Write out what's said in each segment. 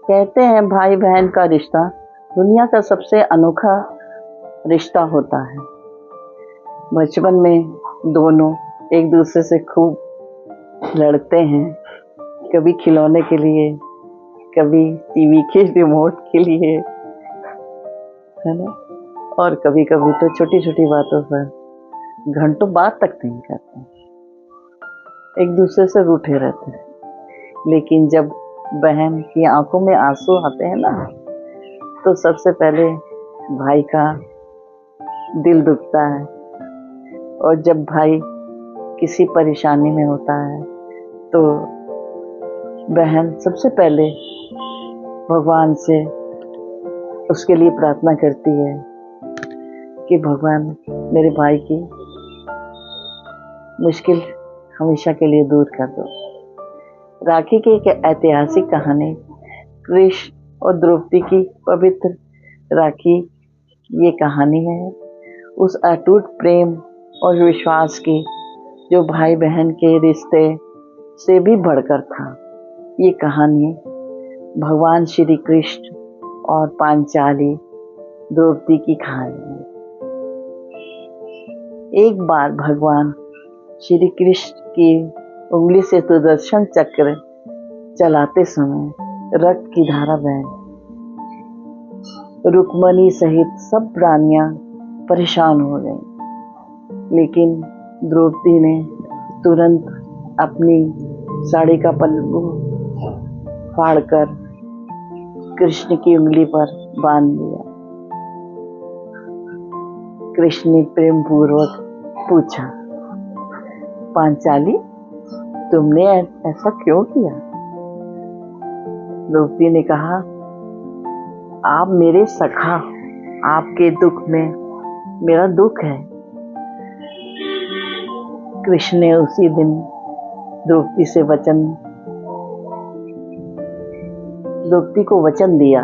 कहते हैं भाई बहन का रिश्ता दुनिया का सबसे अनोखा रिश्ता होता है। बचपन में दोनों एक दूसरे से खूब लड़ते हैं, कभी खिलौने के लिए, कभी टीवी के रिमोट के लिए, है ना। और कभी कभी तो छोटी छोटी बातों पर घंटों बात तक नहीं करते, एक दूसरे से रूठे रहते हैं। लेकिन जब बहन की आंखों में आंसू आते हैं ना, तो सबसे पहले भाई का दिल दुखता है। और जब भाई किसी परेशानी में होता है तो बहन सबसे पहले भगवान से उसके लिए प्रार्थना करती है कि भगवान मेरे भाई की मुश्किल हमेशा के लिए दूर कर दो। राखी की एक ऐतिहासिक कहानी, कृष्ण और द्रौपदी की पवित्र राखी, ये कहानी है उस अटूट प्रेम और विश्वास की जो भाई बहन के रिश्ते से भी बढ़कर था। ये कहानी भगवान श्री कृष्ण और पांचाली द्रौपदी की कहानी है। एक बार भगवान श्री कृष्ण की उंगली से सुदर्शन चक्र चलाते समय रक्त की धारा बह, रुक्मणी सहित सब प्राणियां परेशान हो गईं। लेकिन द्रौपदी ने तुरंत अपनी साड़ी का पल्लू फाड़कर कृष्ण की उंगली पर बांध दिया। कृष्ण ने प्रेम पूर्वक पूछा, पांचाली, तुमने ऐसा क्यों किया? द्रौपदी ने कहा, आप मेरे सखा, आपके दुख में मेरा दुख है। कृष्ण ने उसी दिन द्रौपदी को वचन दिया,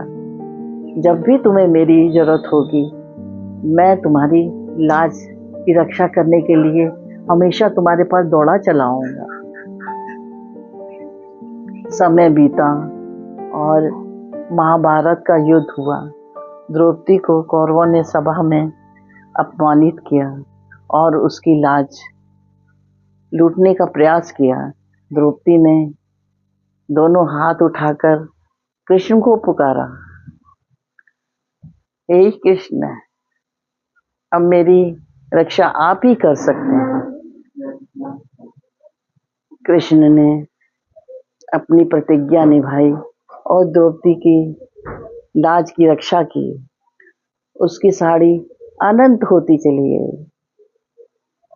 जब भी तुम्हें मेरी जरूरत होगी, मैं तुम्हारी लाज की रक्षा करने के लिए हमेशा तुम्हारे पास दौड़ा चला आऊंगा। समय बीता और महाभारत का युद्ध हुआ। द्रौपदी को कौरवों ने सभा में अपमानित किया और उसकी लाज लूटने का प्रयास किया। द्रौपदी ने दोनों हाथ उठाकर कृष्ण को पुकारा, हे कृष्ण, अब मेरी रक्षा आप ही कर सकते हैं। कृष्ण ने अपनी प्रतिज्ञा निभाई और द्रौपदी की लाज की रक्षा की। उसकी साड़ी अनंत होती चली गई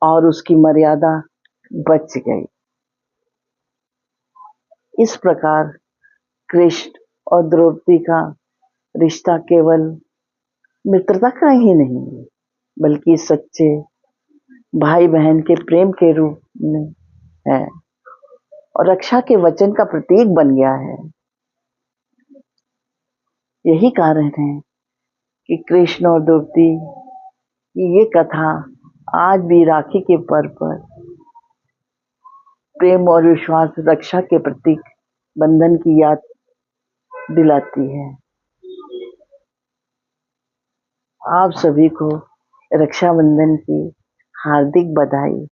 और उसकी मर्यादा बच गई। इस प्रकार कृष्ण और द्रौपदी का रिश्ता केवल मित्रता का ही नहीं, बल्कि सच्चे भाई बहन के प्रेम के रूप में है और रक्षा के वचन का प्रतीक बन गया है। यही कारण है कि कृष्ण और द्रौपदी की ये कथा आज भी राखी के पर्व पर प्रेम और विश्वास, रक्षा के प्रतीक बंधन की याद दिलाती है। आप सभी को रक्षाबंधन की हार्दिक बधाई।